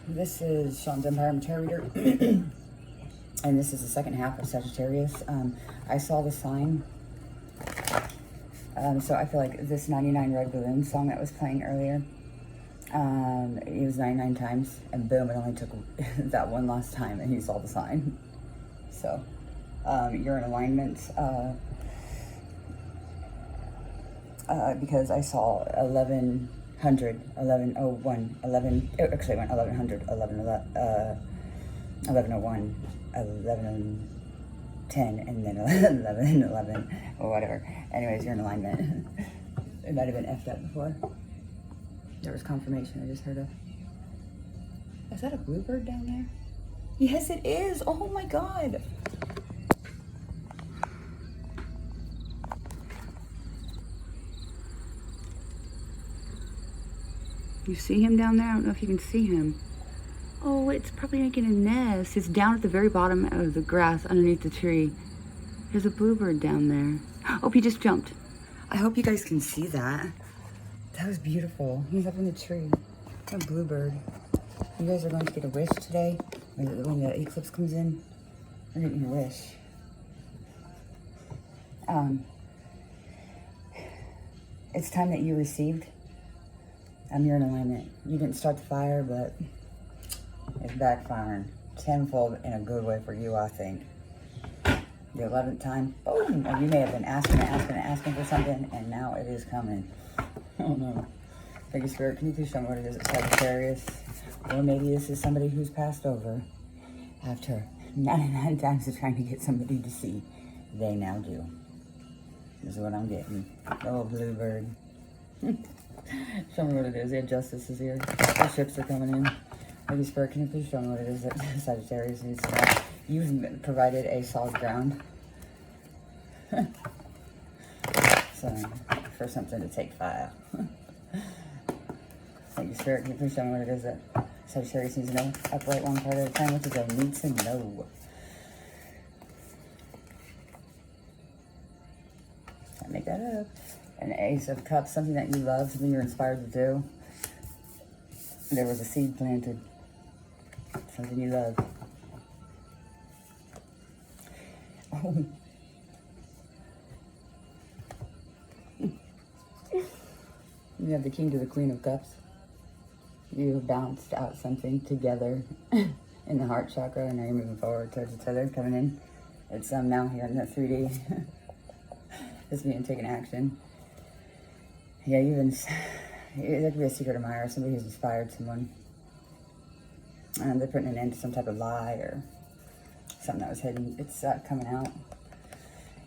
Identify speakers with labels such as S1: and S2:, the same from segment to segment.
S1: This is Sean's Empire Tarot Reader, and this is the second half of Sagittarius. I saw the sign, so I feel like this 99 Red Balloon song that was playing earlier, it was 99 times, and boom, it only took that one last time, and you saw the sign. So, you're in alignment, because I saw 11... 1101, actually it went 1100, 1101, 1110, and then 1111, or whatever. Anyways, you're in alignment. It might have been F'd up before. There was confirmation I just heard of. Is that a bluebird down there? Yes, it is. Oh my God. You see him down there? I don't know if you can see him. Oh, it's probably making a nest. It's down at the very bottom of the grass underneath the tree. There's a bluebird down there. Oh, he just jumped. I hope you guys can see that. That was beautiful. He's up in the tree. A bluebird. You guys are going to get a wish today when the eclipse comes in. You're getting your wish. It's time that you received. You're in alignment. You didn't start the fire, but it's backfiring tenfold in a good way for you, I think. The 11th time, boom! Or you may have been asking for something, and now it is coming. Oh no. Thank you, Spirit. Can you please show me what it is at Sagittarius? Or maybe this is somebody who's passed over after 99 times of trying to get somebody to see. They now do. This is what I'm getting. Oh, bluebird. Show me what it is. The Justice is here. The ships are coming in. Lady Spirit, can you please show me what it is that Sagittarius needs to know? You've provided a solid ground. So, for something to take fire. Lady Spirit, can you please show me what it is that Sagittarius needs to know? Upright one card at a time. What do they need to know? Can't make that up. An Ace of Cups, something that you love, something you're inspired to do. There was a seed planted. Something you love. Oh. You have the King to the Queen of Cups. You bounced out something together in the heart chakra, and now you're moving forward towards each other, coming in. It's now here in the 3D. It's being taken action. Yeah, that could be a secret admirer, somebody who's inspired someone. They're putting an end to some type of lie or something that was hidden. It's coming out.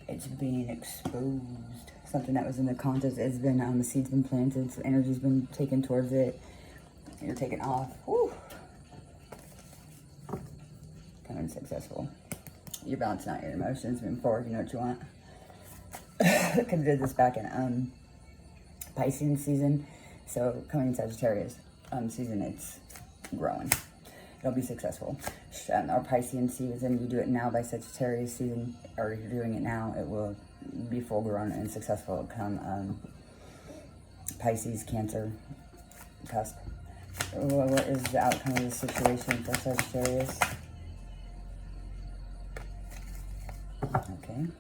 S1: It's being exposed. Something that was in the contest has been, the seed's been planted, so energy's been taken towards it. You're taking off. Woo! Coming successful. You're balancing out your emotions, moving forward, you know what you want. Could have did this back in, Piscean season, so coming in Sagittarius season, it's growing. It'll be successful. Our Piscean season, you do it now by Sagittarius season, or you're doing it now, it will be full grown and successful come Pisces, Cancer, cusp. What is the outcome of the situation for Sagittarius? Okay.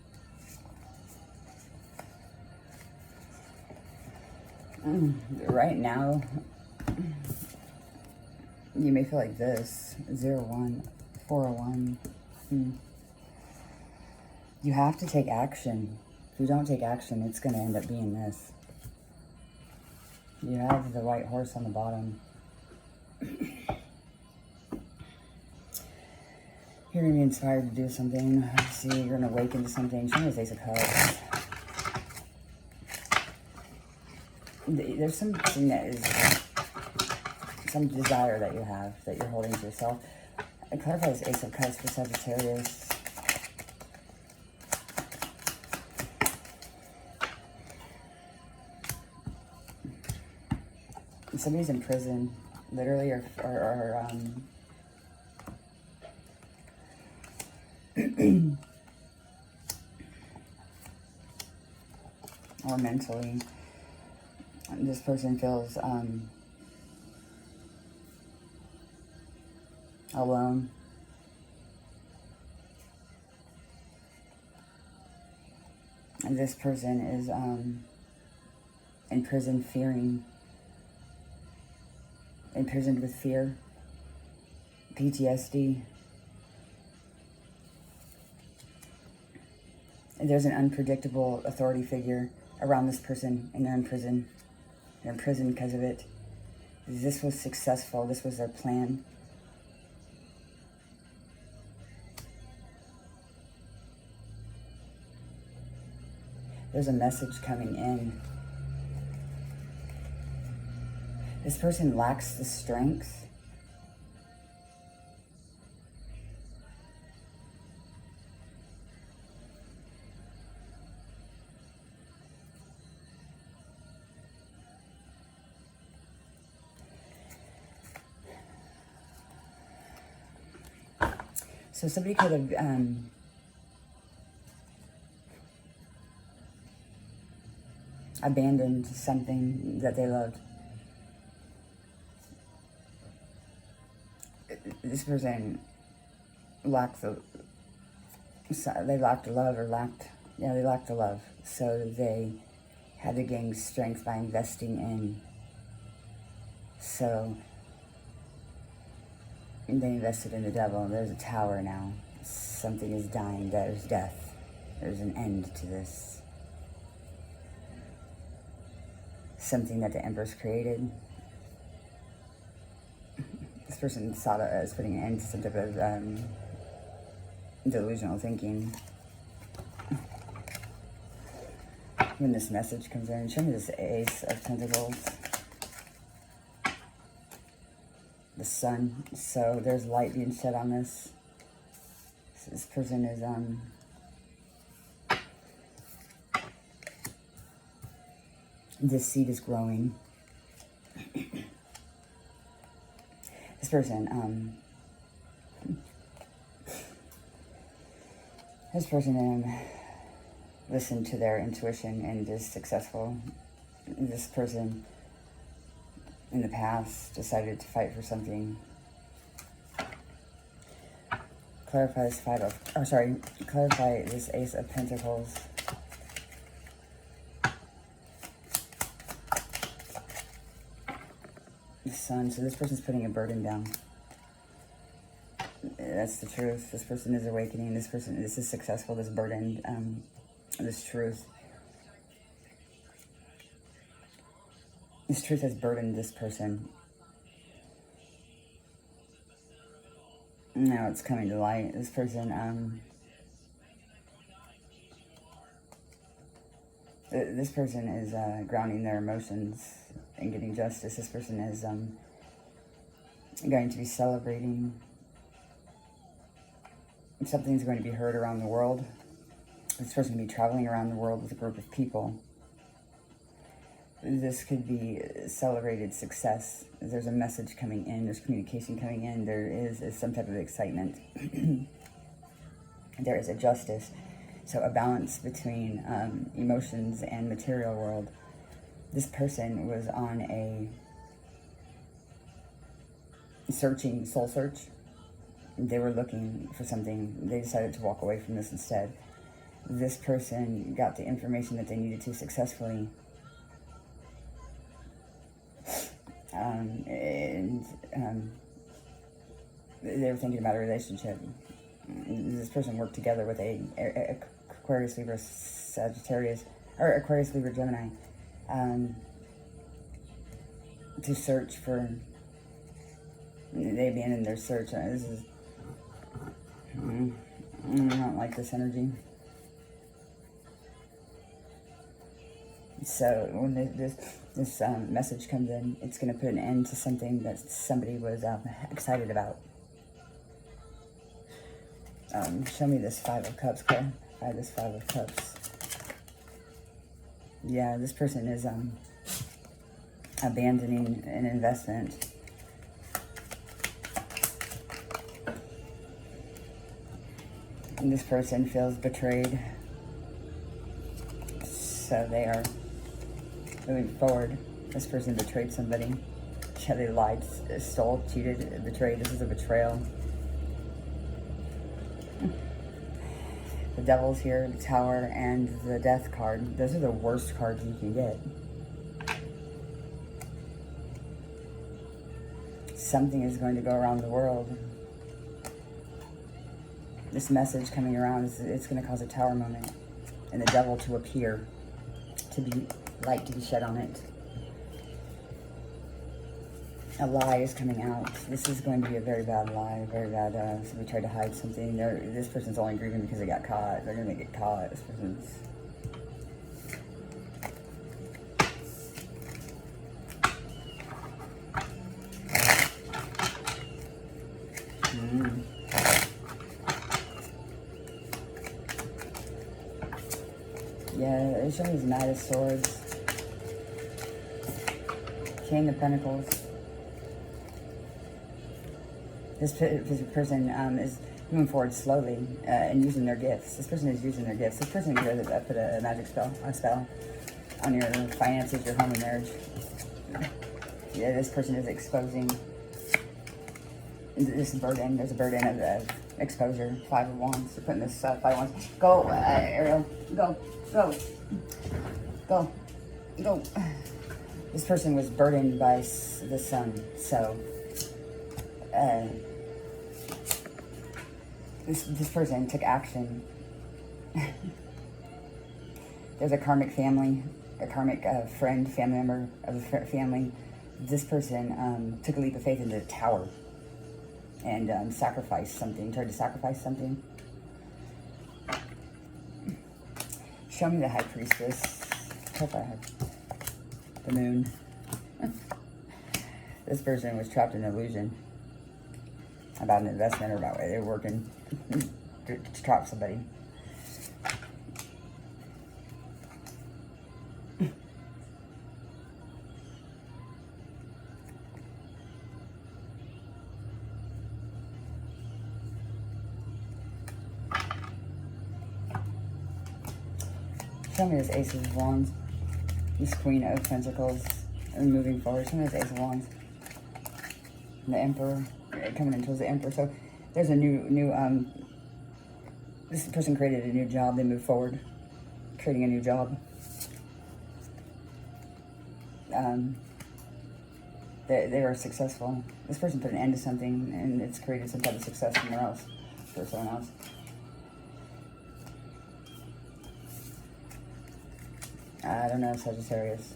S1: Right now, you may feel like this, 01, 401. You have to take action. If you don't take action, it's going to end up being this. You have the white horse on the bottom. You're going to be inspired to do something. See, you're going to awaken to something. Show me this Ace of Cups. There's something that is some desire that you have that you're holding to yourself. I clarify this Ace of Cups for Sagittarius. Somebody's in prison, literally, or or mentally. This person feels alone. And this person is in prison, fearing, imprisoned with fear, PTSD. And there's an unpredictable authority figure around this person, and they're in prison. They're in prison because of it. This was successful. This was their plan. There's a message coming in. This person lacks the strength so somebody could have abandoned something that they loved. This person lacked the love, or they lacked the love. So they had to gain strength by investing in. So they invested in the devil. There's a tower now. Something is dying. There's death. There's an end to this. Something that the Empress created. This person saw it as putting an end to some type of delusional thinking. When this message comes in, show me this Ace of Pentacles. The Sun. So there's light being shed on this. So this person is this seed is growing. This person listened to their intuition and is successful. This person in the past decided to fight for something. Clarify this Ace of Pentacles. The Sun. So this person's putting a burden down. That's the truth. This person is awakening. This is successful. This burden, this truth. This truth has burdened this person. Now it's coming to light. This person, this person is grounding their emotions and getting justice. This person is going to be celebrating. Something's going to be heard around the world. This person will be traveling around the world with a group of people. This could be celebrated success. There's a message coming in. There's communication coming in. There is some type of excitement. There is a justice. So a balance between emotions and material world. This person was on a soul search. They were looking for something. They decided to walk away from this instead. This person got the information that they needed to successfully. They were thinking about a relationship. This person worked together with a Aquarius, Libra, Sagittarius, or Aquarius, Libra, Gemini, to search for. They abandoned their search. This is. I don't like this energy. So when this message comes in, it's going to put an end to something that somebody was excited about. Show me this Five of Cups, okay? This Five of Cups. Yeah, this person is abandoning an investment. And this person feels betrayed. So they are moving forward. This person betrayed somebody. They lied, stole, cheated, betrayed. This is a betrayal. The Devil's here, the Tower, and the Death card. Those are the worst cards you can get. Something is going to go around the world. This message coming around, it's going to cause a Tower moment. And the Devil to appear, to be light to be shed on it. A lie is coming out. This is going to be a very bad lie, very bad, somebody tried to hide something. This person's only grieving because they got caught. They're going to get caught. This person's... Yeah, it's showing these Knight of Swords. King of Pentacles. This person is moving forward slowly and using their gifts. This person is using their gifts. This person could put a magic spell, on your finances, your home and marriage. Yeah, this person is exposing this burden. There's a burden of exposure. 5 of Wands. They're putting this 5 of Wands. Go, Ariel. Go. Go. Go. Go. This person was burdened by the sun, so this person took action. There's a karmic family, a karmic friend, family member of a family. This person took a leap of faith into the Tower and sacrificed something, tried to sacrifice something. Show me the High Priestess. Hope I have the Moon. This person was trapped in an illusion about an investment or about where they're working to trap somebody. Show me this Ace of Wands. This Queen of Pentacles. And moving forward. Show me this Ace of Wands. And the Emperor. Coming in towards the Emperor. So there's a new this person created a new job. They moved forward. Creating a new job. They were successful. This person put an end to something and it's created some type of success somewhere else. For someone else. I don't know, Sagittarius.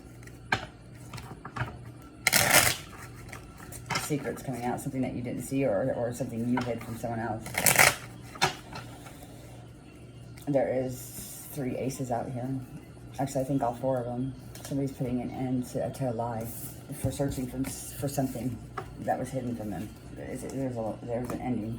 S1: Secrets coming out, something that you didn't see or something you hid from someone else. There is 3 aces out here. Actually, I think all 4 of them. Somebody's putting an end to a lie for searching for something that was hidden from them. There's an ending.